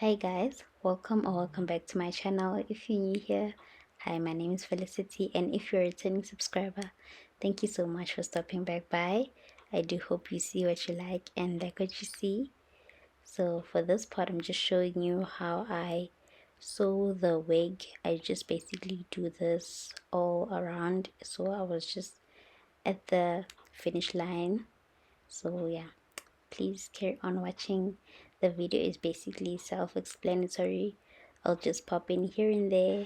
Hi guys, welcome back to my channel. If you're new here, hi, my name is Felicity, and if you're a returning subscriber, thank you so much for stopping back by. I do hope you see what you like and like what you see. So for this part, I'm just showing you how I sew the wig. I just basically do this all around, so I was just at the finish line. So yeah, please carry on watching. The video is basically self-explanatory. I'll just pop in here and there.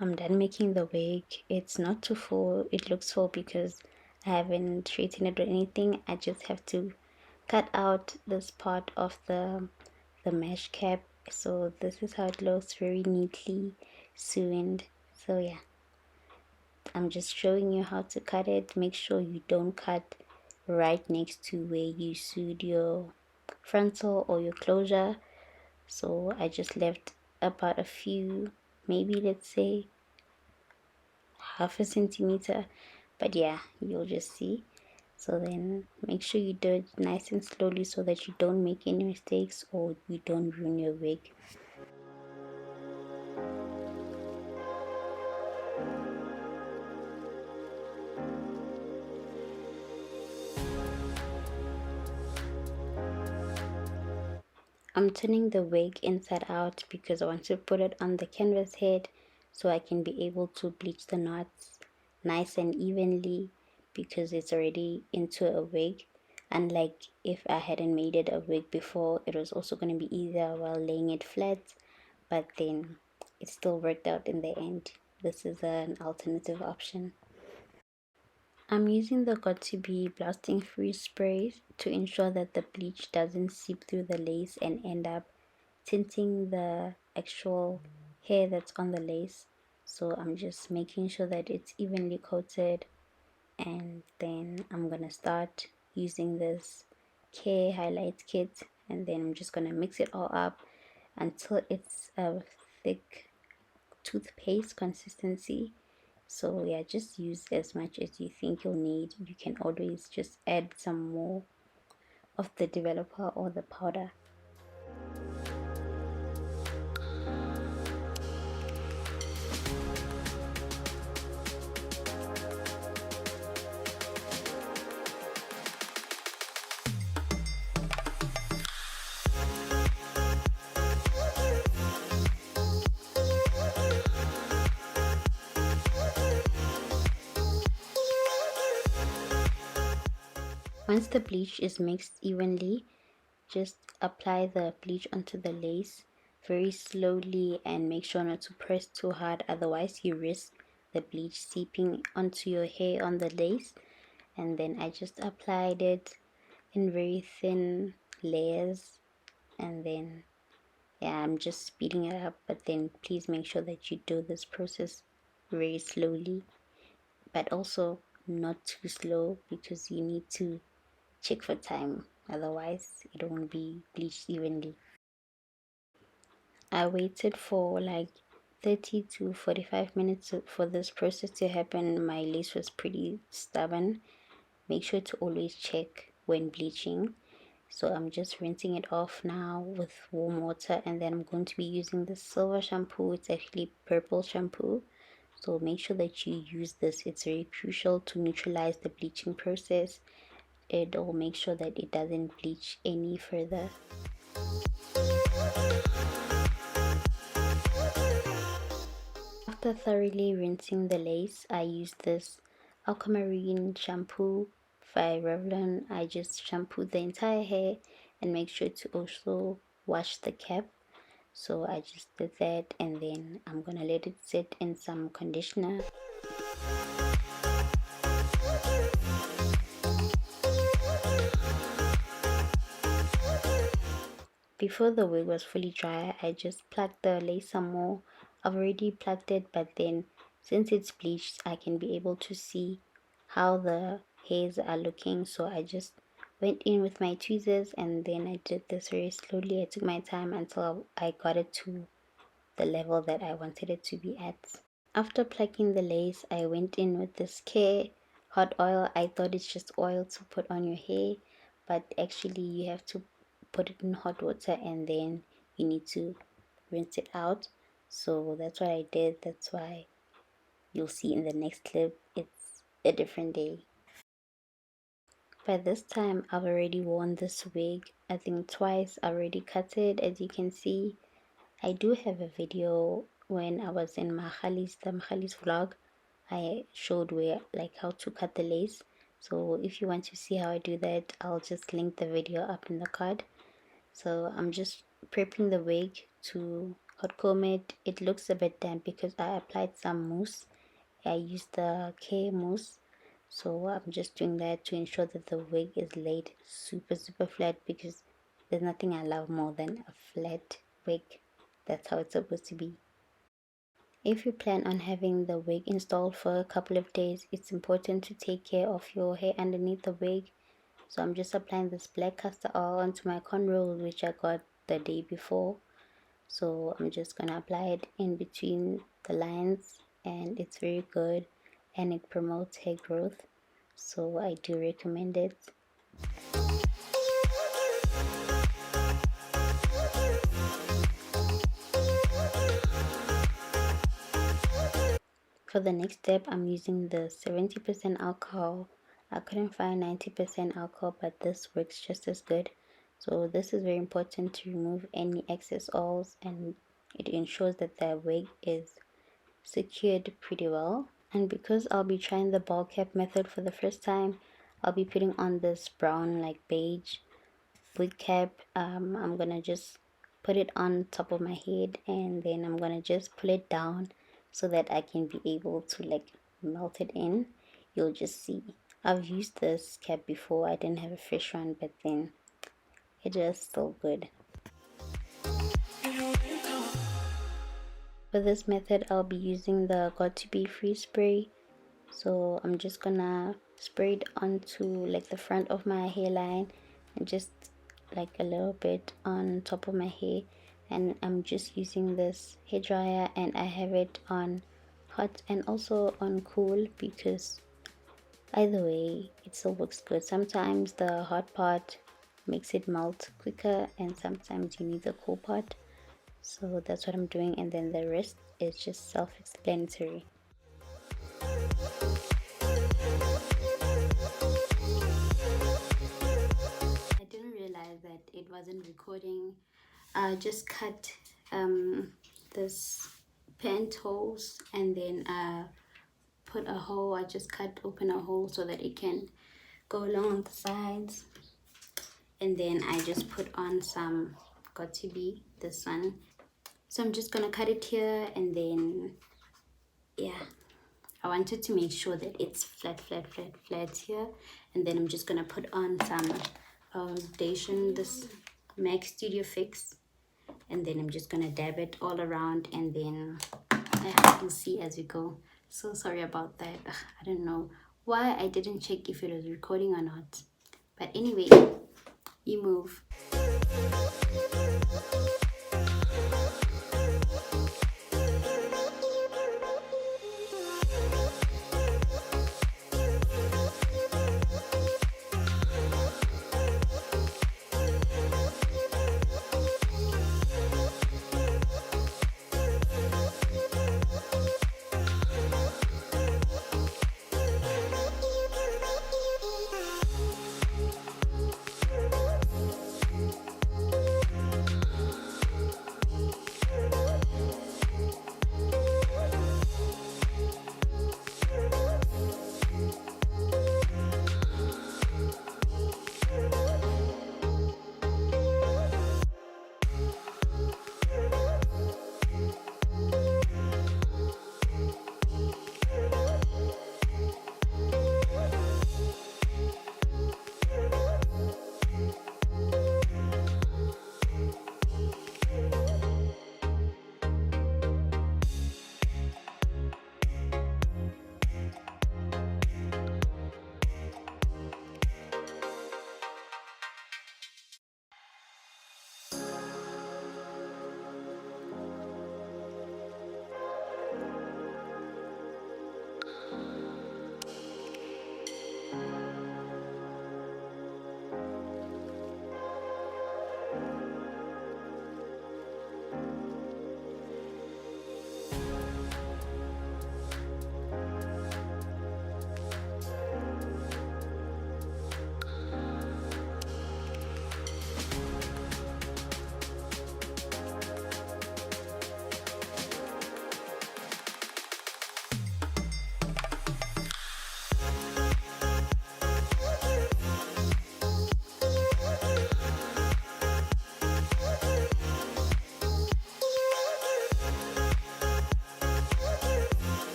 I'm done making the wig. It's not too full. It looks full because I haven't straightened it or anything. I just have to cut out this part of the mesh cap. So this is how it looks, very neatly sewn. So yeah, I'm just showing you how to cut it. Make sure you don't cut right next to where you sewed your frontal or your closure. So I just left about a few, maybe let's say half a centimeter, but yeah, you'll just see. So then make sure you do it nice and slowly so that you don't make any mistakes or you don't ruin your wig. I'm turning the wig inside out because I want to put it on the canvas head so I can be able to bleach the knots nice and evenly because it's already into a wig. Unlike if I hadn't made it a wig before, it was also going to be easier while laying it flat, but then it still worked out in the end. This is an alternative option. I'm using the Got to Be blasting free spray to ensure that the bleach doesn't seep through the lace and end up tinting the actual hair that's on the lace. So I'm just making sure that it's evenly coated, and then I'm gonna start using this K highlight kit, and then I'm just gonna mix it all up until it's a thick toothpaste consistency. So yeah, just use as much as you think you'll need. You can always just add some more of the developer or the powder. Once the bleach is mixed evenly, just apply the bleach onto the lace very slowly and make sure not to press too hard, otherwise you risk the bleach seeping onto your hair on the lace. And then I just applied it in very thin layers, and then yeah, I'm just speeding it up, but then please make sure that you do this process very slowly, but also not too slow because you need to check for time, otherwise it won't be bleached evenly. I waited for like 30 to 45 minutes for this process to happen. My lace was pretty stubborn. Make sure to always check when bleaching. So I'm just rinsing it off now with warm water, and then I'm going to be using the silver shampoo. It's actually purple shampoo, so make sure that you use this. It's very crucial to neutralize the bleaching process. It'll make sure that it doesn't bleach any further. After thoroughly rinsing the lace, I use this aquamarine shampoo by Revlon. I just shampoo the entire hair and make sure to also wash the cap. So I just did that, and then I'm gonna let it sit in some conditioner. Before the wig was fully dry, I just plucked the lace some more. I've already plucked it, but then since it's bleached, I can be able to see how the hairs are looking. So I just went in with my tweezers, and then I did this very slowly. I took my time until I got it to the level that I wanted it to be at. After plucking the lace, I went in with this care hot oil. I thought it's just oil to put on your hair, but actually you have to put it in hot water and then you need to rinse it out. So that's what I did. That's why you'll see in the next clip it's a different day. By this time I've already worn this wig, I think twice. I already cut it, as you can see. I do have a video when I was in the Mahali's vlog. I showed where, like, how to cut the lace. So if you want to see how I do that, I'll just link the video up in the card. So I'm just prepping the wig to hot comb it. It looks a bit damp because I applied some mousse. I used the K mousse. So I'm just doing that to ensure that the wig is laid super flat, because there's nothing I love more than a flat wig. That's how it's supposed to be. If you plan on having the wig installed for a couple of days, it's important to take care of your hair underneath the wig. So I'm just applying this black castor oil onto my cornrows, which I got the day before. So I'm just gonna apply it in between the lines, and it's very good and it promotes hair growth, so I do recommend it. For the next step, I'm using the 70% alcohol. I couldn't find 90% alcohol, but this works just as good. So this is very important to remove any excess oils, and it ensures that the wig is secured pretty well. And because I'll be trying the ball cap method for the first time, I'll be putting on this brown, like beige wig cap. I'm gonna just put it on top of my head, and then I'm gonna just pull it down so that I can be able to, like, melt it in. You'll just see. I've used this cap before. I didn't have a fresh one, but then it is still good. For this method, I'll be using the Got to Be Free spray. So I'm just gonna spray it onto, like, the front of my hairline, and just like a little bit on top of my hair. And I'm just using this hair dryer, and I have it on hot and also on cool, because either way it still works good. Sometimes the hot part makes it melt quicker, and sometimes you need the cool part. So that's what I'm doing, and then the rest is just self-explanatory. I didn't realize that it wasn't recording. I just cut this pant holes, and then put a hole. I just open a hole so that it can go along the sides, and then I just put on some Got to Be, this one. So I'm just gonna cut it here, and then yeah, I wanted to make sure that it's flat here. And then I'm just gonna put on some foundation, this MAC Studio Fix, and then I'm just gonna dab it all around, and then you'll see as we go. So sorry about that. I don't know why I didn't check if it was recording or not, but anyway, you move.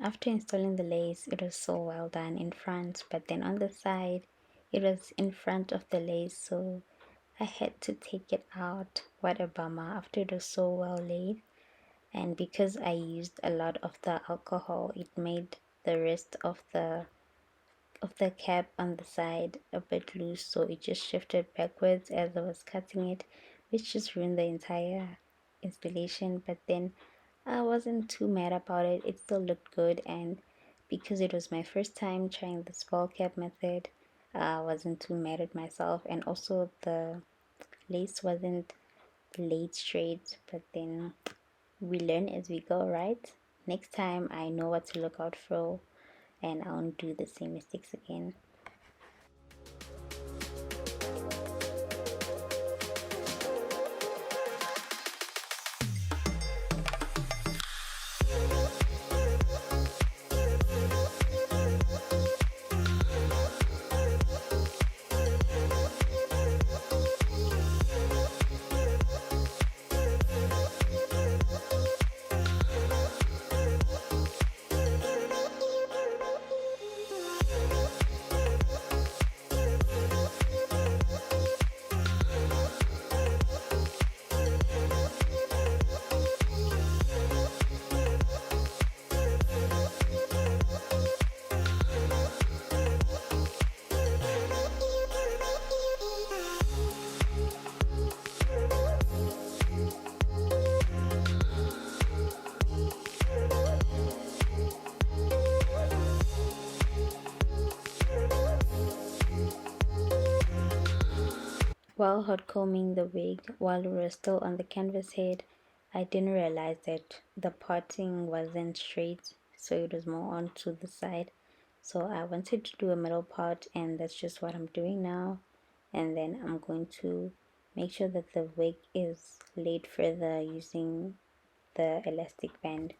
after installing the lace, it was so well done in front, but then on the side, it was in front of the lace, so I had to take it out. What a bummer, after it was so well laid. And because I used a lot of the alcohol, it made the rest of the cap on the side a bit loose, so it just shifted backwards as I was cutting it, which just ruined the entire installation. But then I wasn't too mad about it. It still looked good, and because it was my first time trying the ball cap method, I wasn't too mad at myself. And also the lace wasn't laid straight, but then we learn as we go, right? Next time I know what to look out for, and I won't do the same mistakes again. While hot combing the wig, while we were still on the canvas head, I didn't realize that the parting wasn't straight, so it was more onto the side. So I wanted to do a middle part, and that's just what I'm doing now. And then I'm going to make sure that the wig is laid further using the elastic band.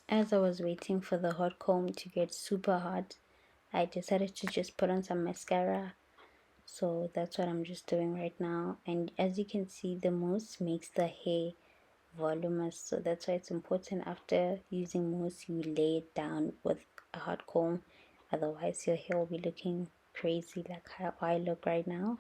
As I was waiting for the hot comb to get super hot, I decided to just put on some mascara. So that's what I'm just doing right now. And as you can see, the mousse makes the hair voluminous. So that's why it's important after using mousse, you lay it down with a hot comb. Otherwise, your hair will be looking crazy like how I look right now.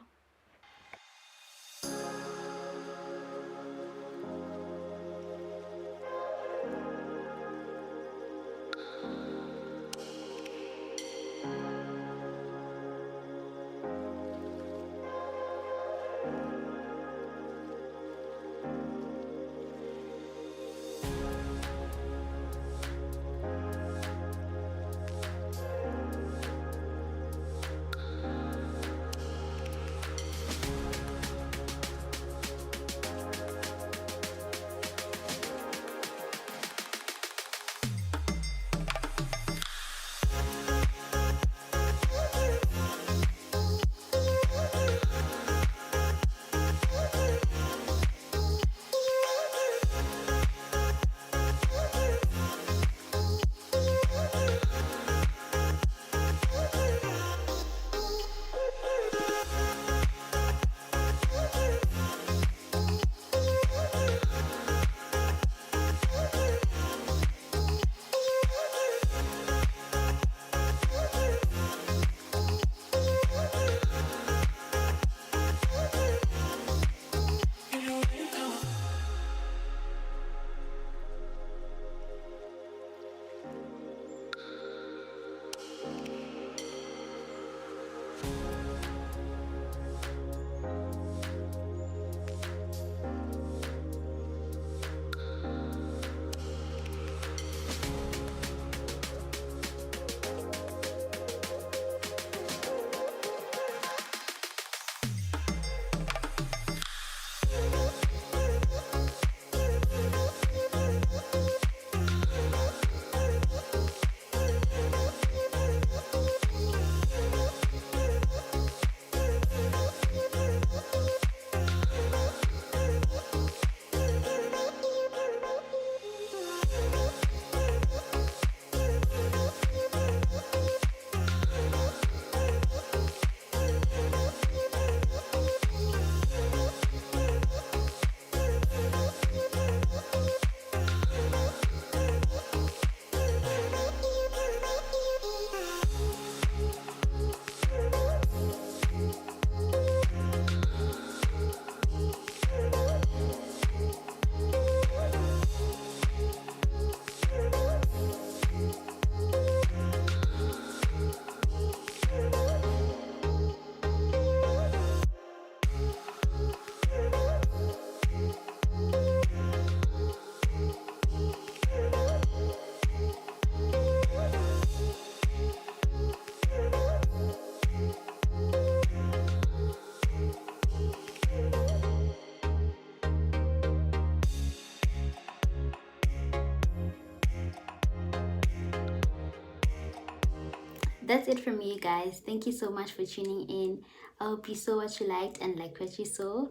that's it from me, guys. Thank you so much for tuning in. I hope you saw what you liked and liked what you saw.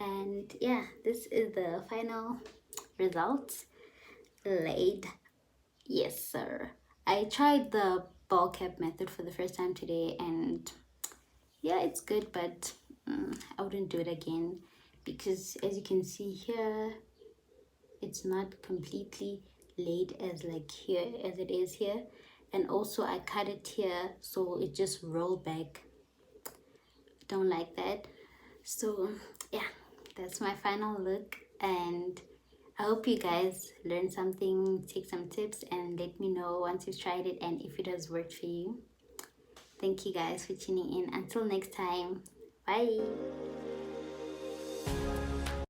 And yeah, this is the final result. Laid. Yes, sir. I tried the ball cap method for the first time today, and yeah, it's good, but I wouldn't do it again because, as you can see here, it's not completely laid as like here as it is here. And also I cut it here so it just rolled back. Don't like that. So yeah, that's my final look, and I hope you guys learned something, take some tips, and let me know once you've tried it and if it has worked for you. Thank you guys for tuning in. Until next time, bye.